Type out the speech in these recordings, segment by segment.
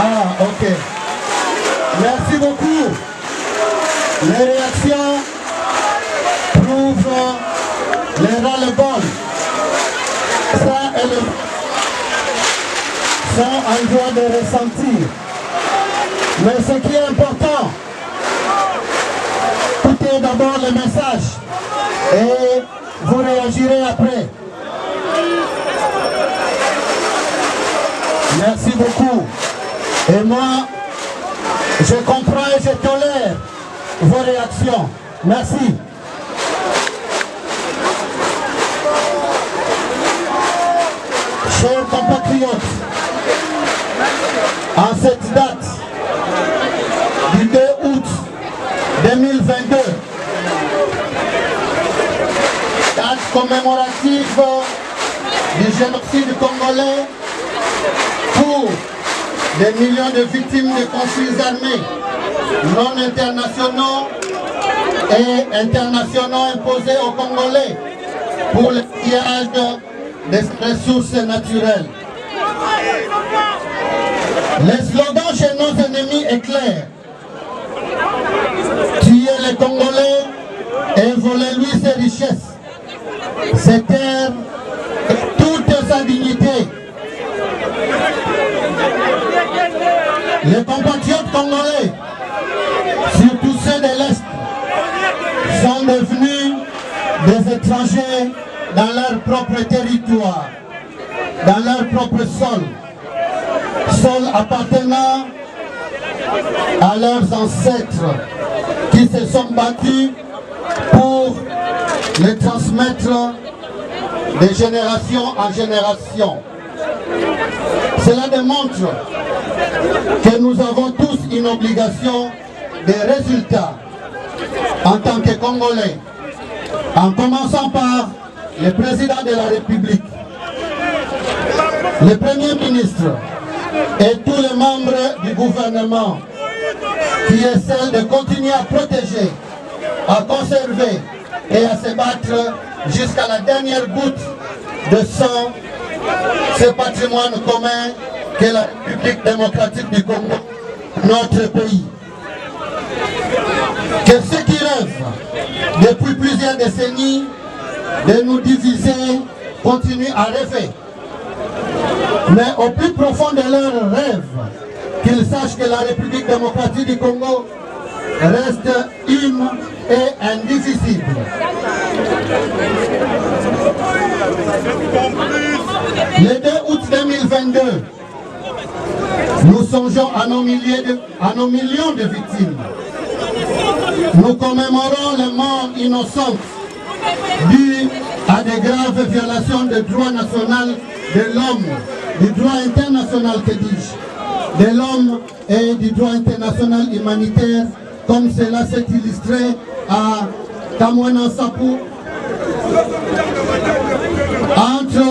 Ah, ok. Merci beaucoup. Les réactions prouvent les ras-le-bol. Ça et le sont en droit de ressentir. Mais ce qui est important, écoutez d'abord le message et vous réagirez après. Merci beaucoup. Et moi, je comprends et je tolère vos réactions. Merci. Chers compatriotes, en cette date du 2 août 2022, date commémorative du génocide congolais pour des millions de victimes de conflits armés non internationaux et internationaux imposés aux Congolais pour le pillage des ressources naturelles. Le slogan chez nos ennemis est clair. Tuer les Congolais et voler-lui ses richesses, ses terres et toute sa dignité. Les compatriotes congolais, surtout ceux de l'Est, sont devenus des étrangers dans leur propre territoire, dans leur propre sol appartenant à leurs ancêtres qui se sont battus pour les transmettre de génération en génération. Cela démontre que nous avons tous une obligation de résultats en tant que Congolais, en commençant par le président de la République, le Premier ministre et tous les membres du gouvernement, qui est celle de continuer à protéger, à conserver et à se battre jusqu'à la dernière goutte de sang, ce patrimoine commun qu'est la République démocratique du Congo, notre pays. Que ceux qui rêvent depuis plusieurs décennies de nous diviser continuent à rêver. Mais au plus profond de leurs rêves, qu'ils sachent que la République démocratique du Congo reste une et indivisible. Le 2 août 2022, nous songeons à nos millions de victimes. Nous commémorons les morts innocentes dues à des graves violations du droit national de l'homme, du droit international, que dis-je, de l'homme et du droit international humanitaire, comme cela s'est illustré à Kamwena Sapou, entre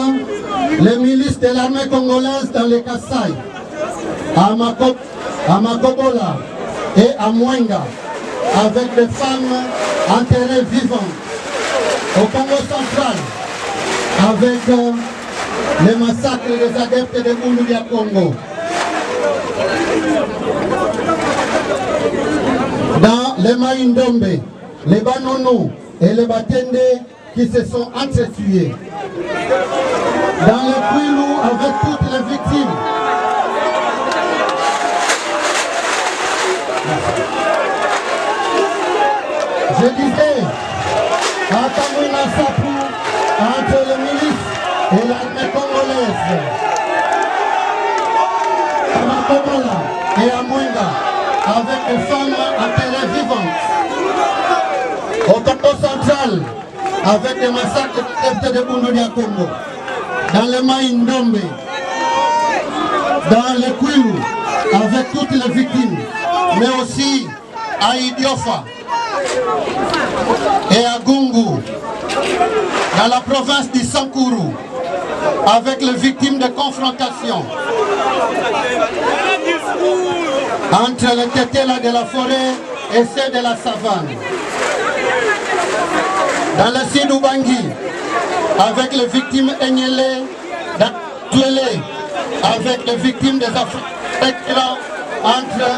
les milices de l'armée congolaise dans les Kassai, à Makobola et à Mwenga, avec des femmes enterrées vivantes. Au Congo central, avec les massacres des adeptes de Bunduya Congo. Dans les Maïndombe, les Banono et les Batende qui se sont entretués. Dans le Kwilu avec toutes les victimes. Je disais, à Kamwena Sapou, entre les milices et l'armée congolaise, à Makobola et à Mwenga, avec des femmes enterrées vivantes. Au Congo central, avec des massacres de Bunduya Congo. Dans le Maïndombe, dans le Kwilu, avec toutes les victimes, mais aussi à Idiofa et à Gungu, dans la province du Sankuru, avec les victimes de confrontation entre les Tetela de la forêt et ceux de la savane. Dans le sud Ubangi, avec les victimes Enyele, dans Tuele, avec les victimes des Africains récurrent entre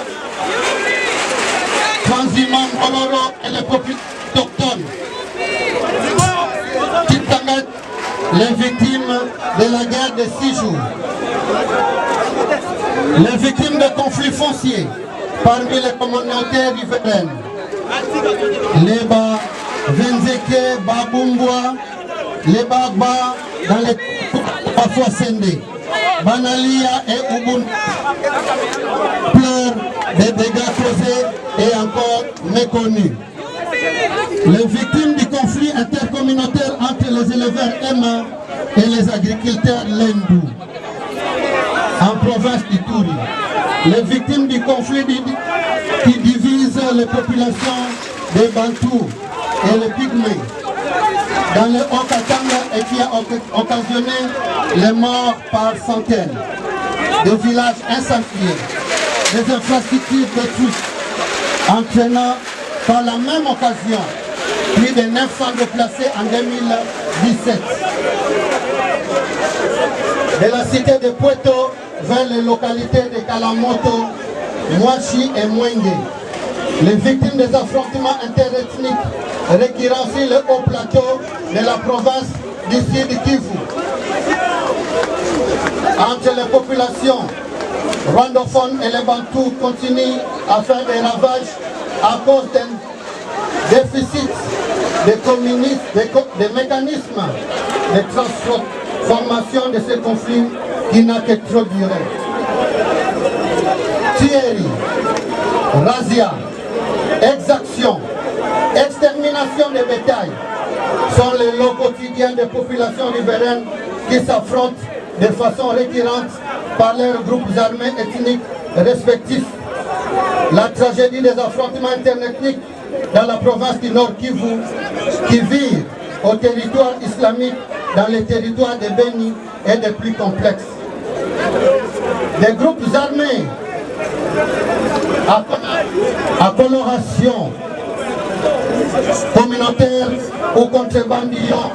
transhumants Oloro et les populations autochtones. Titangat, les victimes de la guerre de 6 jours. Les victimes de conflits fonciers parmi les communautés riveraines. Les Ba, Venzeke, Babumbwa, les Bagba dans les parfois Sendé, Banalia et Ubun pleurent des dégâts causés et encore méconnus. Les victimes du conflit intercommunautaire entre les éleveurs Emma et les agriculteurs Lendou en province d'Ituri. Les victimes du conflit qui divise les populations des Bantous et les Pygmées dans le Haut-Katanga et qui a occasionné les morts par centaines, des villages incendiés, des infrastructures détruites, entraînant par la même occasion plus de 900 déplacés en 2017. De la cité de Puerto vers les localités de Kalamoto, Mwachi et Mwenge. Les victimes des affrontements interethniques récurrents sur le haut plateau de la province du Sud Kivu. Entre les populations rwandophones et les Bantous continuent à faire des ravages à cause d'un déficit des mécanismes de transformation de ces conflits qui n'a que trop duré. Thierry, razzia, exaction, extermination des bétails sont les lots quotidiens des populations riveraines qui s'affrontent de façon récurrente par leurs groupes armés ethniques respectifs. La tragédie des affrontements interethniques dans la province du Nord Kivu qui vire au territoire islamique dans les territoires de Beni est des plus complexes. Des groupes armés à coloration communautaire ou contrebandiens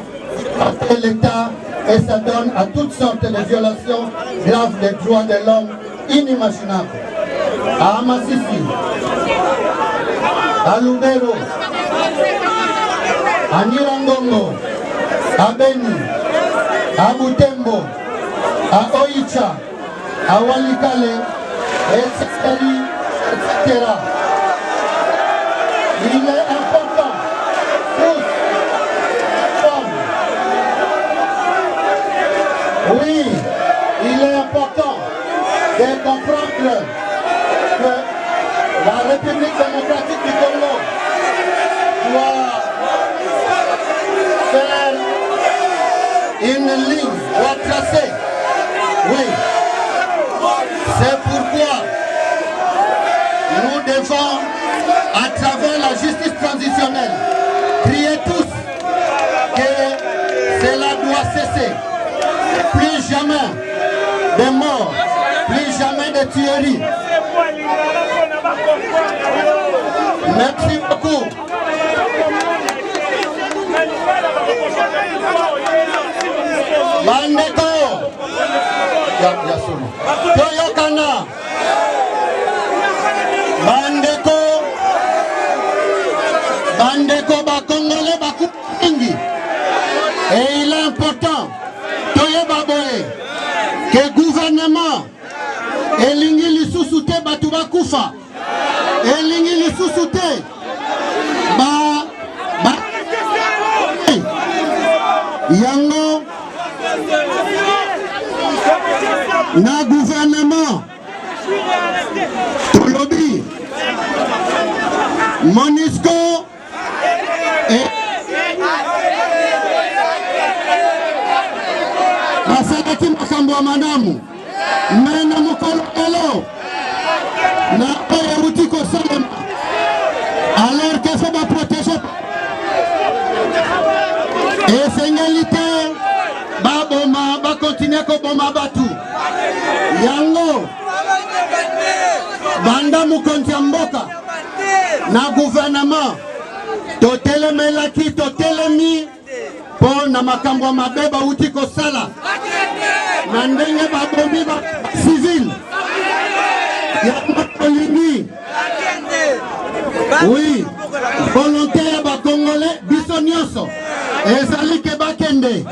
contre l'État et ça donne à toutes sortes de violations graves des droits de l'homme inimaginables. À Amassisi, à Lubero, à Nirangongo, à Beni, à Butembo, à Oicha, à Walikale, etc. Il est important, tous, femmes. Oui, il est important de comprendre que la République démocratique du Congo doit faire une ligne, doit tracer. Oui, c'est pourquoi nous devons, à travers la justice transitionnelle, crier tous que cela doit cesser. Plus jamais de morts, plus jamais de tueries. Merci beaucoup. Bandeko Toyokana Bandeko Bakongole Bakuingi. Et il est important Toyebaboye que gouvernement elingi lisusu te batu bakufa elingi lisusu te yango na gouvernement tolobi MONUSCO basalaki makambo ya madamu mais na mokolo elo na oyo euti kosalema alors que faut baprotéger esengeli te baboma bakontinue koboma batu yango banda mokonzi ya mboka na gouvernement totelemelaki totelemi mpo na makambo ya mabe bauti kosala na ndenge babomi ba civil Oui, volonté ya ba Congolais, biso nyonso. Ezali ke bakende.